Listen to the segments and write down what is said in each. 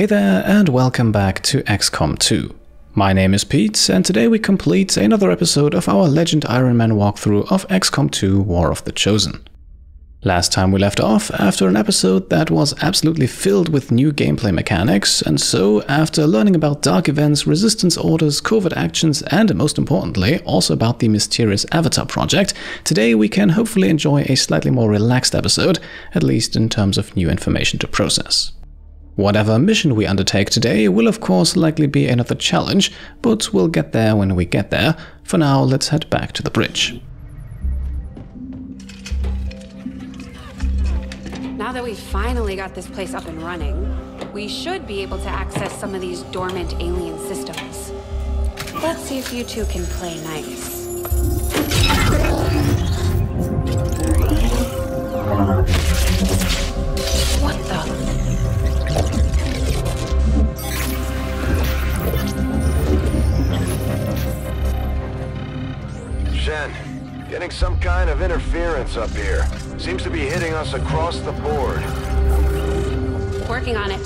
Hey there and welcome back to XCOM 2. My name is Pete and today we complete another episode of our Legend Ironman walkthrough of XCOM 2 War of the Chosen. Last time we left off after an episode that was absolutely filled with new gameplay mechanics, and so after learning about dark events, resistance orders, covert actions and most importantly also about the mysterious Avatar project, today we can hopefully enjoy a slightly more relaxed episode, at least in terms of new information to process. Whatever mission we undertake today will of course likely be another challenge, but we'll get there when we get there. For now, let's head back to the bridge. Now that we've finally got this place up and running, we should be able to access some of these dormant alien systems. Let's see if you two can play nice. What the? Shen, getting some kind of interference up here. Seems to be hitting us across the board. Working on it.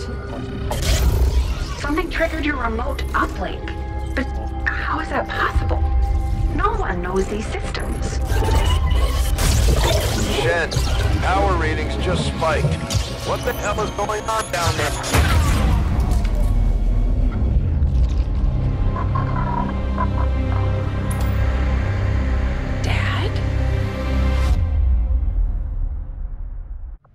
Something triggered your remote uplink. But how is that possible? No one knows these systems. Shen, power readings just spiked. What the hell is going on down there?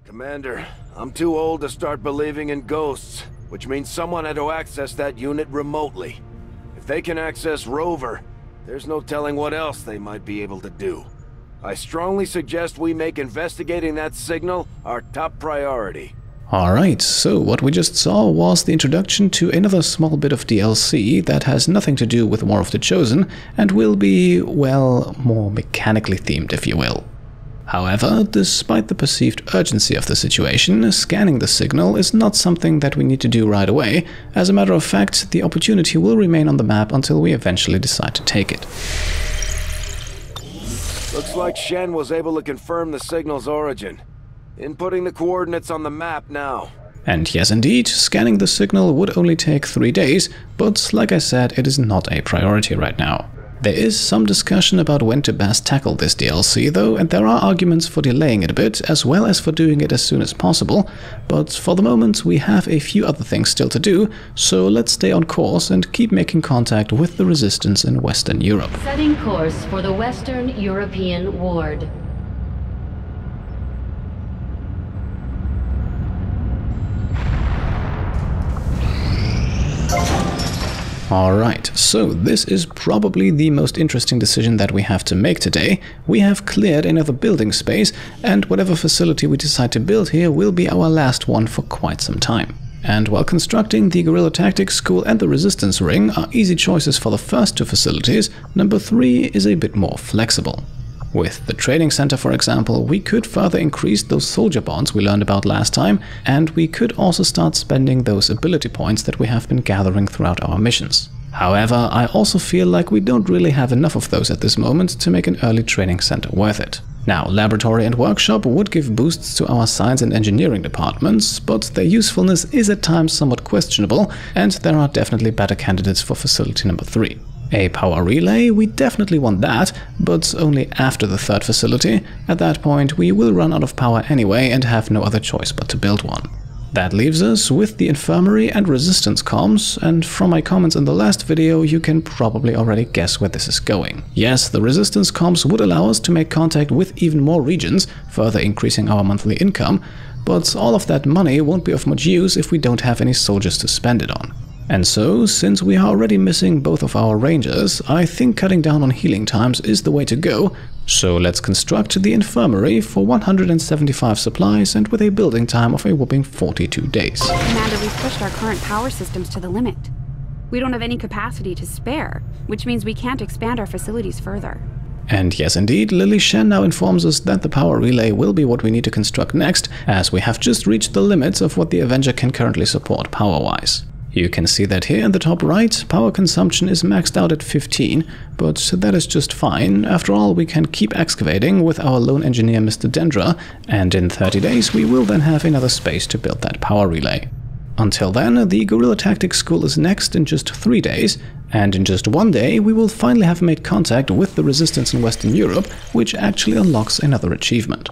Commander, I'm too old to start believing in ghosts, which means someone had to access that unit remotely. If they can access Rover, there's no telling what else they might be able to do. I strongly suggest we make investigating that signal our top priority. Alright, so what we just saw was the introduction to another small bit of DLC that has nothing to do with War of the Chosen and will be, well, more mechanically themed, if you will. However, despite the perceived urgency of the situation, scanning the signal is not something that we need to do right away. As a matter of fact, the opportunity will remain on the map until we eventually decide to take it. Looks like Shen was able to confirm the signal's origin. Inputting the coordinates on the map now. And yes indeed, scanning the signal would only take 3 days, but like I said, it is not a priority right now. There is some discussion about when to best tackle this DLC though, and there are arguments for delaying it a bit, as well as for doing it as soon as possible, but for the moment we have a few other things still to do, so let's stay on course and keep making contact with the resistance in Western Europe. Setting course for the Western European Ward. Alright, so this is probably the most interesting decision that we have to make today. We have cleared another building space, and whatever facility we decide to build here will be our last one for quite some time. And while constructing the Guerilla Tactics School and the Resistance Ring are easy choices for the first two facilities, number 3 is a bit more flexible. With the training center, for example, we could further increase those soldier bonds we learned about last time, and we could also start spending those ability points that we have been gathering throughout our missions. However, I also feel like we don't really have enough of those at this moment to make an early training center worth it. Now, laboratory and workshop would give boosts to our science and engineering departments, but their usefulness is at times somewhat questionable, and there are definitely better candidates for facility number 3. A power relay, we definitely want that, but only after the third facility. At that point we will run out of power anyway and have no other choice but to build one. That leaves us with the infirmary and resistance comms, and from my comments in the last video you can probably already guess where this is going. Yes, the resistance comms would allow us to make contact with even more regions, further increasing our monthly income, but all of that money won't be of much use if we don't have any soldiers to spend it on. And so, since we are already missing both of our rangers, I think cutting down on healing times is the way to go, so let's construct the infirmary for 175 supplies and with a building time of a whopping 42 days. Commander, we've pushed our current power systems to the limit. We don't have any capacity to spare, which means we can't expand our facilities further. And yes indeed, Lily Shen now informs us that the power relay will be what we need to construct next, as we have just reached the limits of what the Avenger can currently support power-wise. You can see that here in the top right, power consumption is maxed out at 15, but that is just fine. After all, we can keep excavating with our lone engineer Mr. Dendra, and in 30 days we will then have another space to build that power relay. Until then, the Guerilla Tactics School is next in just 3 days, and in just 1 day we will finally have made contact with the resistance in Western Europe, which actually unlocks another achievement.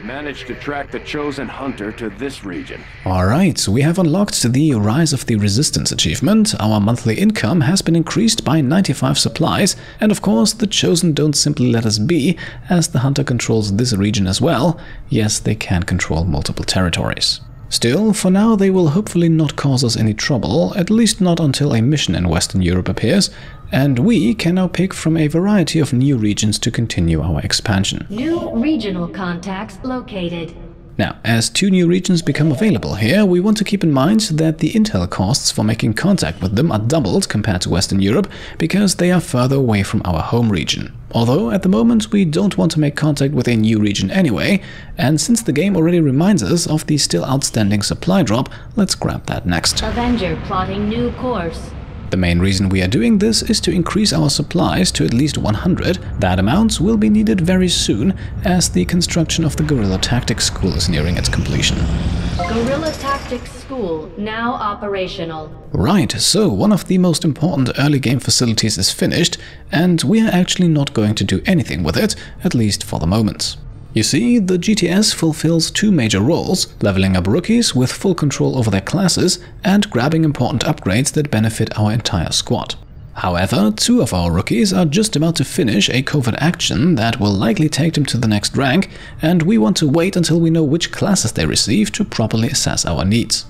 Managed to track the chosen hunter to this region. Alright, so we have unlocked the Rise of the Resistance achievement, our monthly income has been increased by 95 supplies, and of course the chosen don't simply let us be, as the hunter controls this region as well. Yes, they can control multiple territories. Still, for now they will hopefully not cause us any trouble, at least not until a mission in Western Europe appears, and we can now pick from a variety of new regions to continue our expansion. New regional contacts located. Now, as 2 new regions become available here, we want to keep in mind that the intel costs for making contact with them are doubled compared to Western Europe, because they are further away from our home region. Although, at the moment, we don't want to make contact with a new region anyway, and since the game already reminds us of the still outstanding supply drop, let's grab that next. Avenger plotting new course. The main reason we are doing this is to increase our supplies to at least 100. That amount will be needed very soon, as the construction of the Guerilla Tactics School is nearing its completion. Guerilla Tactics School now operational. Right, so one of the most important early game facilities is finished, and we are actually not going to do anything with it, at least for the moment. You see, the GTS fulfills 2 major roles, leveling up rookies with full control over their classes and grabbing important upgrades that benefit our entire squad. However, 2 of our rookies are just about to finish a covert action that will likely take them to the next rank, and we want to wait until we know which classes they receive to properly assess our needs.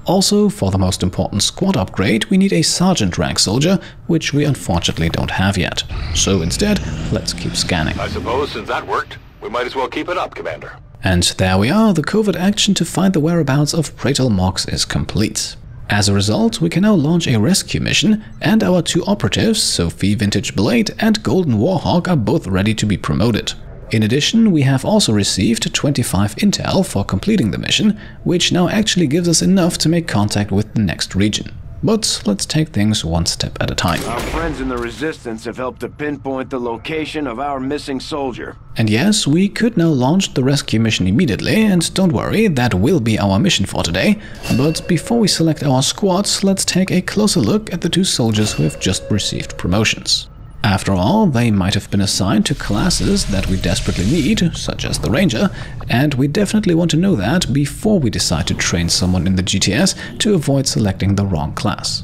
Also, for the most important squad upgrade, we need a sergeant rank soldier, which we unfortunately don't have yet. So instead, let's keep scanning. I suppose since that worked, we might as well keep it up, Commander. And there we are, the covert action to find the whereabouts of Pratal Mox is complete. As a result, we can now launch a rescue mission, and our 2 operatives, Sophie Vintage Blade and Golden Warhawk, are both ready to be promoted. In addition, we have also received 25 intel for completing the mission, which now actually gives us enough to make contact with the next region. But let's take things one step at a time. Our friends in the Resistance have helped to pinpoint the location of our missing soldier. And yes, we could now launch the rescue mission immediately, and don't worry, that will be our mission for today. But before we select our squads, let's take a closer look at the 2 soldiers who have just received promotions. After all, they might have been assigned to classes that we desperately need, such as the Ranger, and we definitely want to know that before we decide to train someone in the GTS to avoid selecting the wrong class.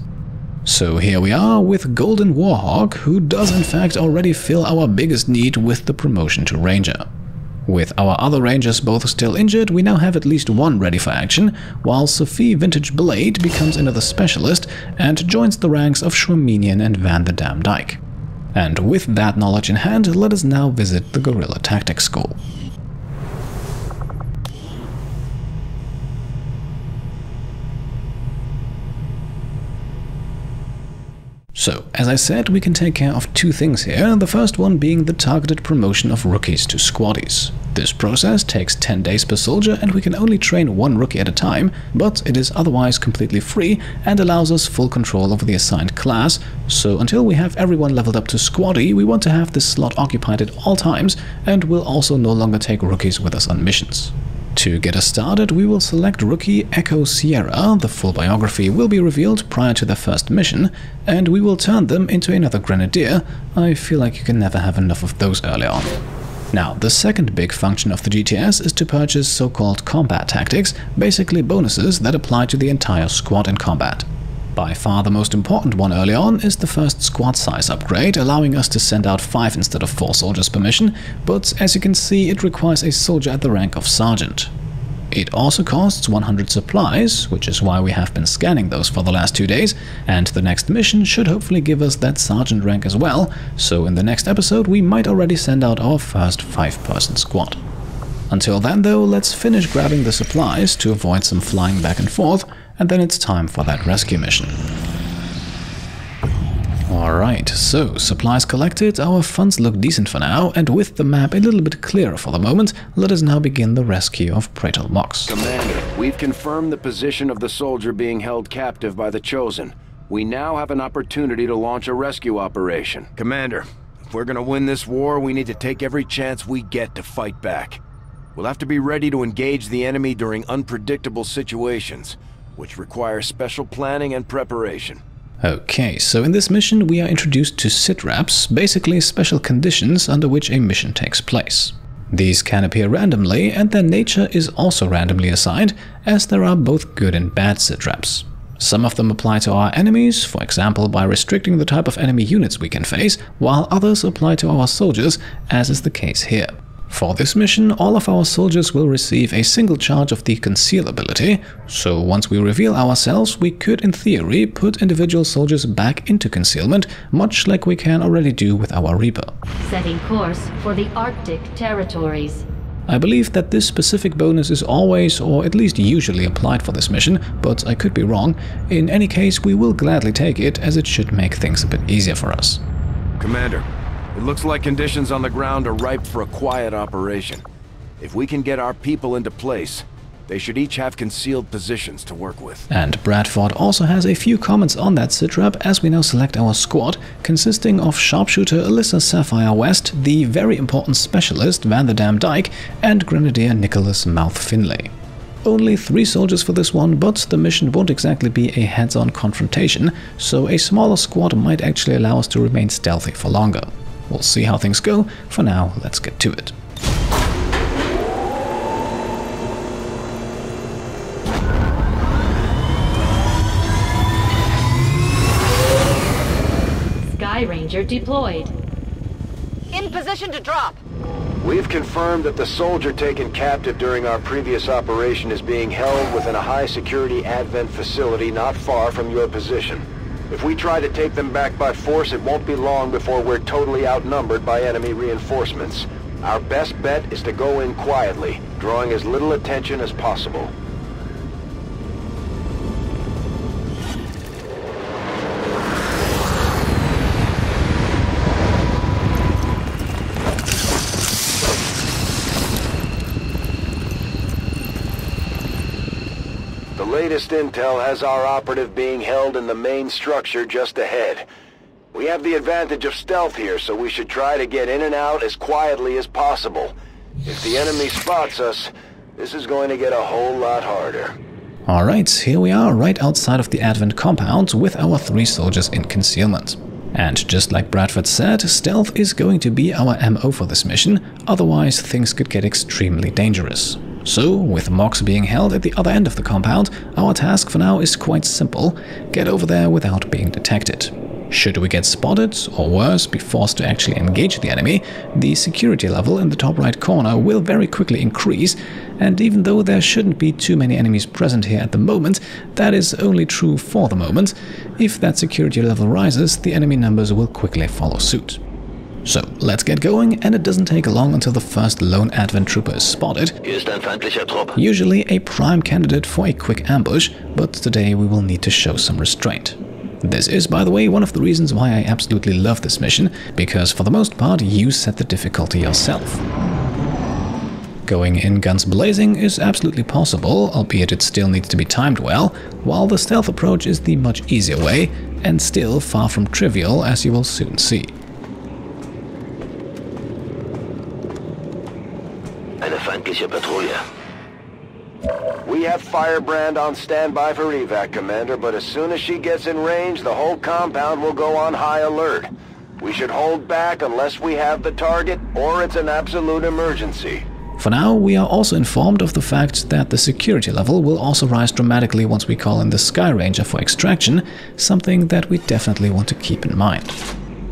So here we are with Golden Warhawk, who does in fact already fill our biggest need with the promotion to Ranger. With our other Rangers both still injured, we now have at least 1 ready for action, while Sophie Vintage Blade becomes another specialist and joins the ranks of Schwaminian and Van the Dam Dyke. And with that knowledge in hand, let us now visit the Guerilla Tactics School. So, as I said, we can take care of 2 things here, the first one being the targeted promotion of rookies to squaddies. This process takes 10 days per soldier, and we can only train 1 rookie at a time, but it is otherwise completely free and allows us full control over the assigned class, so until we have everyone leveled up to squaddie, we want to have this slot occupied at all times, and will also no longer take rookies with us on missions. To get us started, we will select rookie Echo Sierra. The full biography will be revealed prior to their first mission, and we will turn them into another grenadier. I feel like you can never have enough of those early on. Now, the second big function of the GTS is to purchase so-called combat tactics, basically bonuses that apply to the entire squad in combat. By far the most important one early on is the first squad size upgrade, allowing us to send out 5 instead of 4 soldiers per mission, but as you can see, it requires a soldier at the rank of sergeant. It also costs 100 supplies, which is why we have been scanning those for the last 2 days, and the next mission should hopefully give us that sergeant rank as well, so in the next episode we might already send out our first 5-person squad. Until then though, let's finish grabbing the supplies to avoid some flying back and forth, and then it's time for that rescue mission. Alright. Alright, so supplies collected, our funds look decent for now, and with the map a little bit clearer for the moment, let us now begin the rescue of Pratal Mox. Commander, we've confirmed the position of the soldier being held captive by the Chosen. We now have an opportunity to launch a rescue operation. Commander, if we're gonna win this war, we need to take every chance we get to fight back. We'll have to be ready to engage the enemy during unpredictable situations, which require special planning and preparation. Okay, so in this mission we are introduced to sitraps, basically special conditions under which a mission takes place. These can appear randomly, and their nature is also randomly assigned, as there are both good and bad sitraps. Some of them apply to our enemies, for example by restricting the type of enemy units we can face, while others apply to our soldiers, as is the case here. For this mission, all of our soldiers will receive a single charge of the Conceal ability, so once we reveal ourselves, we could in theory put individual soldiers back into concealment, much like we can already do with our Reaper. Setting course for the Arctic territories. I believe that this specific bonus is always, or at least usually, applied for this mission, but I could be wrong. In any case, we will gladly take it, as it should make things a bit easier for us. Commander, it looks like conditions on the ground are ripe for a quiet operation. If we can get our people into place, they should each have concealed positions to work with. And Bradford also has a few comments on that sitrap as we now select our squad, consisting of Sharpshooter Alyssa Sapphire West, the very important specialist Van the Dam Dyke, and Grenadier Nicholas Mouth Finlay. Only 3 soldiers for this one, but the mission won't exactly be a heads-on confrontation, so a smaller squad might actually allow us to remain stealthy for longer. We'll see how things go. For now, let's get to it. Sky Ranger deployed. In position to drop. We've confirmed that the soldier taken captive during our previous operation is being held within a high-security Advent facility not far from your position. If we try to take them back by force, it won't be long before we're totally outnumbered by enemy reinforcements. Our best bet is to go in quietly, drawing as little attention as possible. The latest intel has our operative being held in the main structure just ahead. We have the advantage of stealth here, so we should try to get in and out as quietly as possible. If the enemy spots us, this is going to get a whole lot harder. Alright, here we are right outside of the Advent compound with our 3 soldiers in concealment. And just like Bradford said, stealth is going to be our MO for this mission, otherwise things could get extremely dangerous. So, with Mox being held at the other end of the compound, our task for now is quite simple: get over there without being detected. Should we get spotted, or worse, be forced to actually engage the enemy, the security level in the top right corner will very quickly increase, and even though there shouldn't be too many enemies present here at the moment, that is only true for the moment. If that security level rises, the enemy numbers will quickly follow suit. So, let's get going, and it doesn't take long until the first lone Advent trooper is spotted. Hier ist ein feindlicher Trupp. Usually a prime candidate for a quick ambush, but today we will need to show some restraint. This is, by the way, one of the reasons why I absolutely love this mission, because for the most part you set the difficulty yourself. Going in guns blazing is absolutely possible, albeit it still needs to be timed well, while the stealth approach is the much easier way, and still far from trivial, as you will soon see. Eine feindliche Patrouille. We have Firebrand on standby for evac, Commander, but as soon as she gets in range, the whole compound will go on high alert. We should hold back unless we have the target, or it's an absolute emergency. For now, we are also informed of the fact that the security level will also rise dramatically once we call in the Sky Ranger for extraction, something that we definitely want to keep in mind.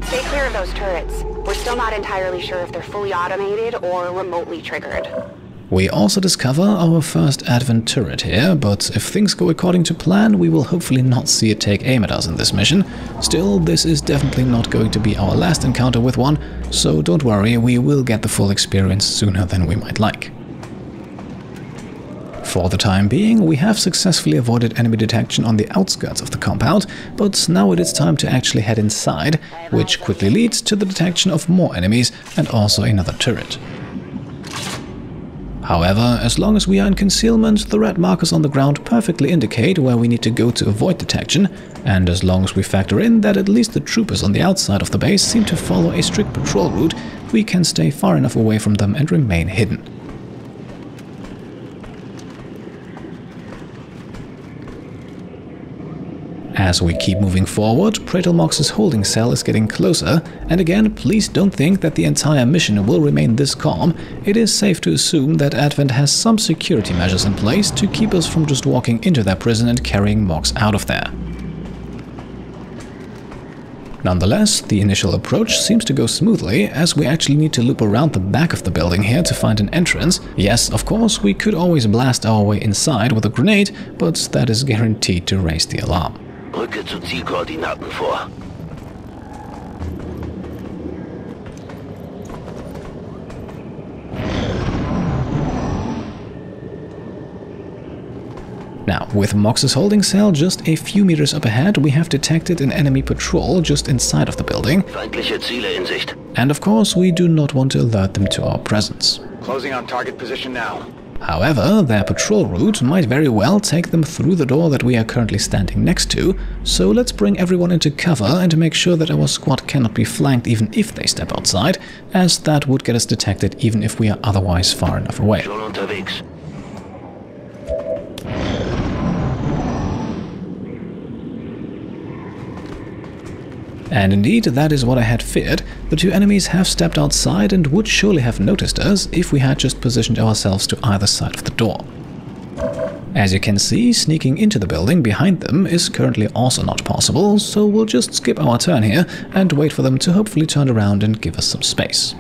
Stay clear of those turrets. We're still not entirely sure if they're fully automated or remotely triggered. We also discover our first Advent turret here, but if things go according to plan, we will hopefully not see it take aim at us in this mission. Still, this is definitely not going to be our last encounter with one, so don't worry, we will get the full experience sooner than we might like. For the time being, we have successfully avoided enemy detection on the outskirts of the compound, but now it is time to actually head inside, which quickly leads to the detection of more enemies and also another turret. However, as long as we are in concealment, the red markers on the ground perfectly indicate where we need to go to avoid detection, and as long as we factor in that at least the troopers on the outside of the base seem to follow a strict patrol route, we can stay far enough away from them and remain hidden. As we keep moving forward, Pratal Mox's holding cell is getting closer, and again, please don't think that the entire mission will remain this calm. It is safe to assume that Advent has some security measures in place to keep us from just walking into their prison and carrying Mox out of there. Nonetheless, the initial approach seems to go smoothly, as we actually need to loop around the back of the building here to find an entrance. Yes, of course, we could always blast our way inside with a grenade, but that is guaranteed to raise the alarm. Rücke zu Zielkoordinaten vor. Now, with Mox's holding cell just a few meters up ahead, we have detected an enemy patrol just inside of the building. Feindliche Ziele in Sicht. And of course, we do not want to alert them to our presence. Closing on target position now. However, their patrol route might very well take them through the door that we are currently standing next to, so let's bring everyone into cover and make sure that our squad cannot be flanked even if they step outside, as that would get us detected even if we are otherwise far enough away. Schon unterwegs. And indeed, that is what I had feared. The two enemies have stepped outside and would surely have noticed us if we had just positioned ourselves to either side of the door. As you can see, sneaking into the building behind them is currently also not possible, so we'll just skip our turn here and wait for them to hopefully turn around and give us some space.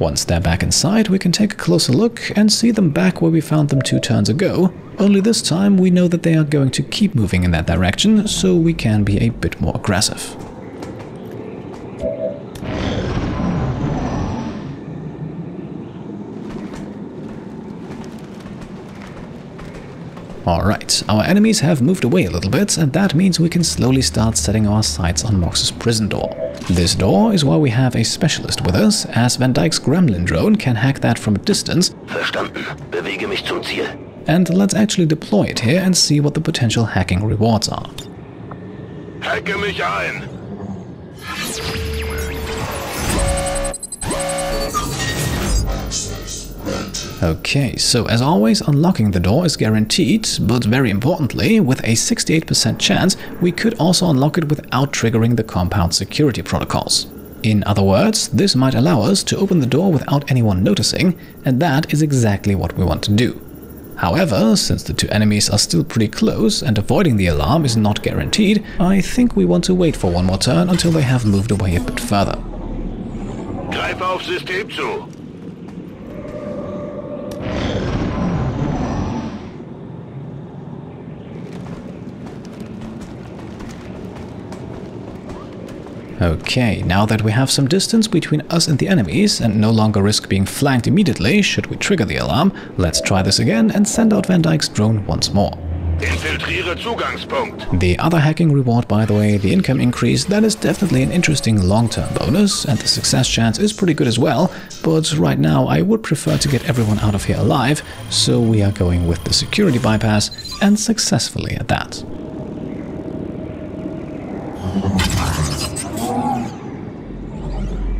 Once they're back inside, we can take a closer look and see them back where we found them 2 turns ago, only this time we know that they are going to keep moving in that direction, so we can be a bit more aggressive. Alright, our enemies have moved away a little bit, and that means we can slowly start setting our sights on Mox's prison door. This door is why we have a specialist with us, as Van Dyke's Gremlin drone can hack that from a distance. Verstanden. Bewege mich zum Ziel. And let's actually deploy it here and see what the potential hacking rewards are. Hacke mich ein. Okay, so as always, unlocking the door is guaranteed, but very importantly, with a 68% chance, we could also unlock it without triggering the compound security protocols. In other words, this might allow us to open the door without anyone noticing, and that is exactly what we want to do. However, since the two enemies are still pretty close and avoiding the alarm is not guaranteed, I think we want to wait for one more turn until they have moved away a bit further. Greif auf System zu. Okay, now that we have some distance between us and the enemies and no longer risk being flanked immediately should we trigger the alarm, let's try this again and send out Van Dyke's drone once more. Infiltriere Zugangspunkt. The other hacking reward, by the way, the income increase, that is definitely an interesting long-term bonus, and the success chance is pretty good as well, but right now I would prefer to get everyone out of here alive, so we are going with the security bypass, and successfully at that.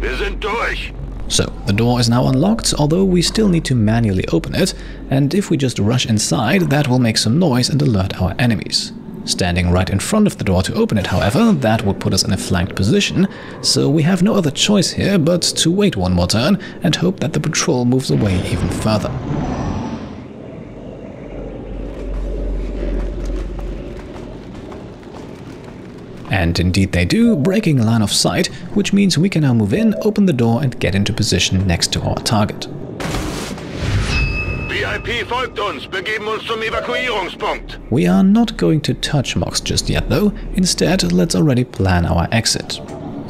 Wir sind durch. So, the door is now unlocked, although we still need to manually open it, and if we just rush inside, that will make some noise and alert our enemies. Standing right in front of the door to open it, however, that would put us in a flanked position, so we have no other choice here but to wait one more turn and hope that the patrol moves away even further. And indeed they do, breaking line of sight, which means we can now move in, open the door and get into position next to our target. VIP VIP folgt uns, begeben uns zum Evakuierungspunkt. We are not going to touch Mox just yet though, instead let's already plan our exit.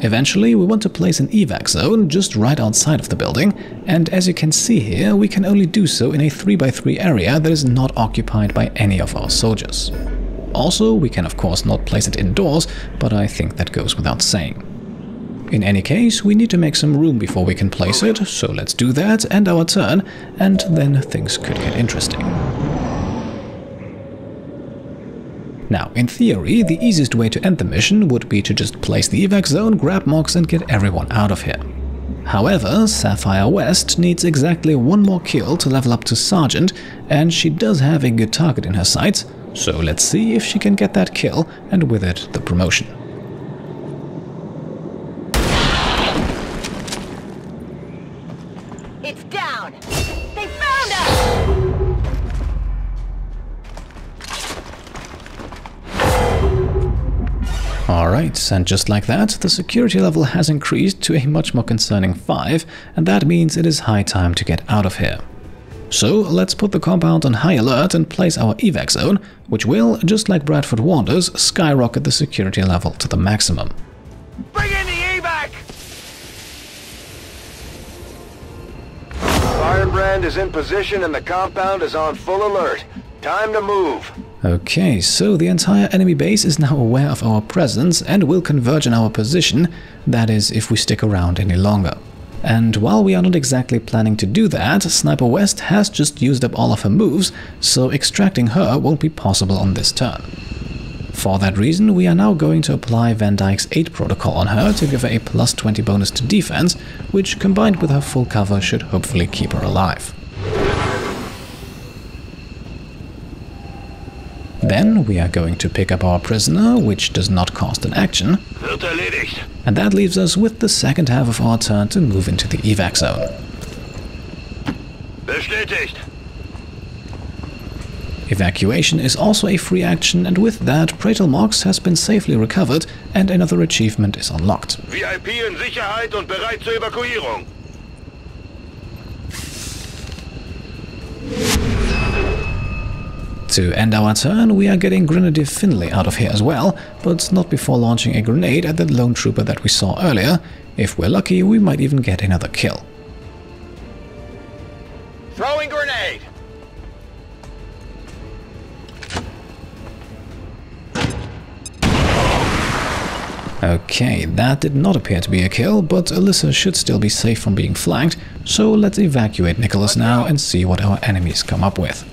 Eventually we want to place an evac zone just right outside of the building, and as you can see here, we can only do so in a 3x3 area that is not occupied by any of our soldiers. Also, we can of course not place it indoors, but I think that goes without saying. In any case, we need to make some room before we can place it, so let's do that, end our turn, and then things could get interesting. Now, in theory, the easiest way to end the mission would be to just place the evac zone, grab Mox and get everyone out of here. However, Sapphire West needs exactly one more kill to level up to Sergeant, and she does have a good target in her sights, so let's see if she can get that kill and with it the promotion. It's down! They found us! Alright, and just like that, the security level has increased to a much more concerning 5, and that means it is high time to get out of here. So let's put the compound on high alert and place our evac zone, which will, just like Bradford warned us, skyrocket the security level to the maximum. Bring in the evac! Firebrand is in position and the compound is on full alert. Time to move. Okay, so the entire enemy base is now aware of our presence and will converge on our position, that is, if we stick around any longer. And while we are not exactly planning to do that, Sniper West has just used up all of her moves, so extracting her won't be possible on this turn. For that reason, we are now going to apply Van Dyke's 8 protocol on her to give her a plus 20 bonus to defense, which combined with her full cover should hopefully keep her alive. Then we are going to pick up our prisoner, which does not cost an action, Wird erledigt. and that leaves us with the second half of our turn to move into the evac zone. Bestätigt. Evacuation is also a free action, and with that, Pratal Mox has been safely recovered and another achievement is unlocked. VIP in Sicherheit und bereit zur Evakuierung. To end our turn, we are getting Grenadier Finley out of here as well, but not before launching a grenade at that lone trooper that we saw earlier. If we're lucky, we might even get another kill. Throwing grenade. Okay, that did not appear to be a kill, but Alyssa should still be safe from being flanked, so let's evacuate Nicholas now and see what our enemies come up with.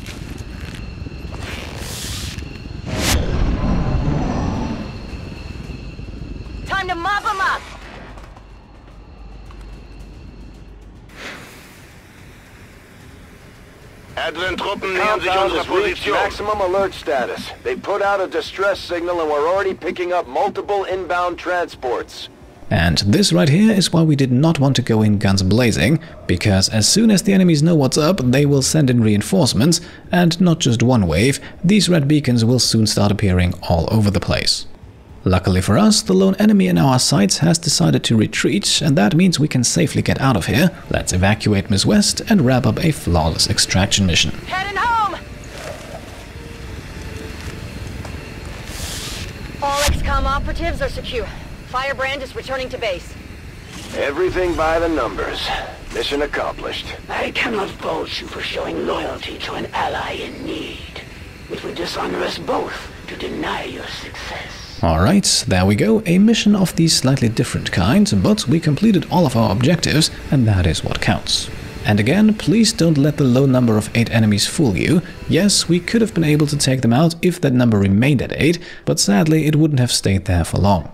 Time to mop them up! Advent-Truppen nähern sich unserer Compound has reached Position. maximum alert status. They put out a distress signal and we're already picking up multiple inbound transports. And this right here is why we did not want to go in guns blazing, because as soon as the enemies know what's up, they will send in reinforcements, and not just one wave, these red beacons will soon start appearing all over the place. Luckily for us, the lone enemy in our sights has decided to retreat, and that means we can safely get out of here. Let's evacuate Miss West and wrap up a flawless extraction mission. Heading home! All XCOM operatives are secure. Firebrand is returning to base. Everything by the numbers. Mission accomplished. I cannot fault you for showing loyalty to an ally in need. It would dishonor us both to deny your success. Alright, there we go, a mission of the slightly different kind, but we completed all of our objectives, and that is what counts. And again, please don't let the low number of 8 enemies fool you. Yes, we could have been able to take them out if that number remained at 8, but sadly it wouldn't have stayed there for long.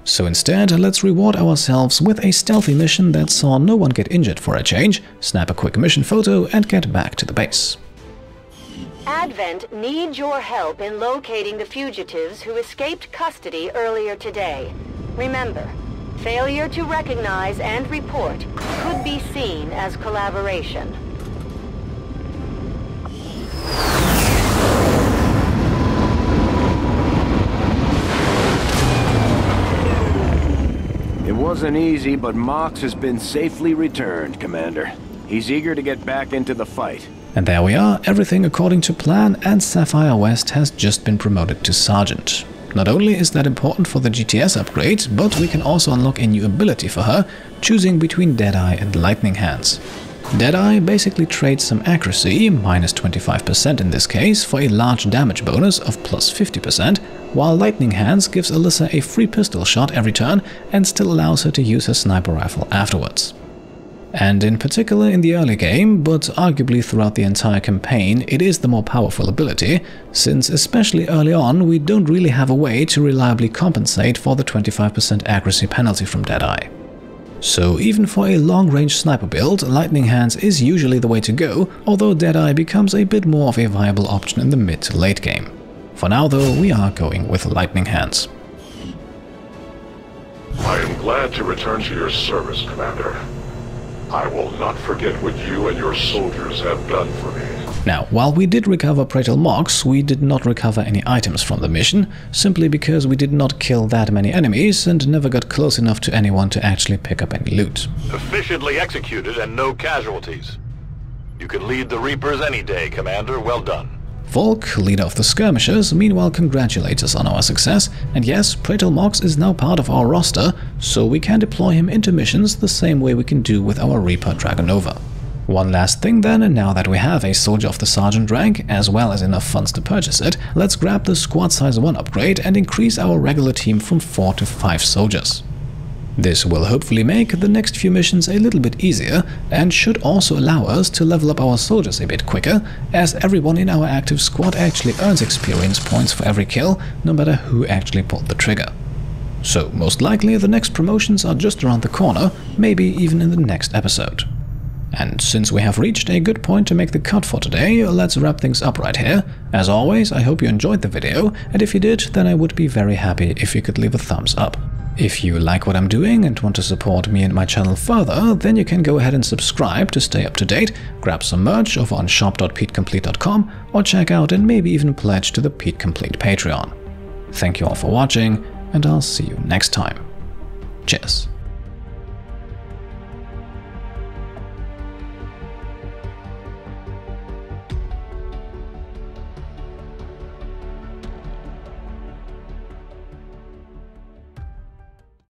So instead, let's reward ourselves with a stealthy mission that saw no one get injured for a change, snap a quick mission photo and get back to the base. Advent needs your help in locating the fugitives who escaped custody earlier today. Remember, failure to recognize and report could be seen as collaboration. It wasn't easy, but Mox has been safely returned, Commander. He's eager to get back into the fight. And there we are, everything according to plan, and Sapphire West has just been promoted to Sergeant. Not only is that important for the GTS upgrade, but we can also unlock a new ability for her, choosing between Deadeye and Lightning Hands. Deadeye basically trades some accuracy, minus 25% in this case, for a large damage bonus of plus 50%, while Lightning Hands gives Alyssa a free pistol shot every turn and still allows her to use her sniper rifle afterwards. And in particular in the early game, but arguably throughout the entire campaign, it is the more powerful ability, since especially early on we don't really have a way to reliably compensate for the 25% accuracy penalty from Deadeye. So even for a long-range sniper build, Lightning Hands is usually the way to go, although Deadeye becomes a bit more of a viable option in the mid to late game. For now though, we are going with Lightning Hands. I am glad to return to your service, Commander. I will not forget what you and your soldiers have done for me. Now, while we did recover Pratal Mox, we did not recover any items from the mission, simply because we did not kill that many enemies and never got close enough to anyone to actually pick up any loot. Efficiently executed and no casualties. You can lead the Reapers any day, Commander. Well done. Volk, leader of the skirmishers, meanwhile congratulates us on our success, and yes, Pratal Mox is now part of our roster, so we can deploy him into missions the same way we can do with our Reaper Dragonova. One last thing then, and now that we have a soldier of the sergeant rank, as well as enough funds to purchase it, let's grab the squad size 1 upgrade and increase our regular team from 4 to 5 soldiers. This will hopefully make the next few missions a little bit easier, and should also allow us to level up our soldiers a bit quicker, as everyone in our active squad actually earns experience points for every kill, no matter who actually pulled the trigger. So most likely the next promotions are just around the corner, maybe even in the next episode. And since we have reached a good point to make the cut for today, let's wrap things up right here. As always, I hope you enjoyed the video, and if you did, then I would be very happy if you could leave a thumbs up. If you like what I'm doing and want to support me and my channel further, then you can go ahead and subscribe to stay up to date, grab some merch over on shop.petecomplete.com, or check out and maybe even pledge to the Pete Complete Patreon. Thank you all for watching, and I'll see you next time. Cheers.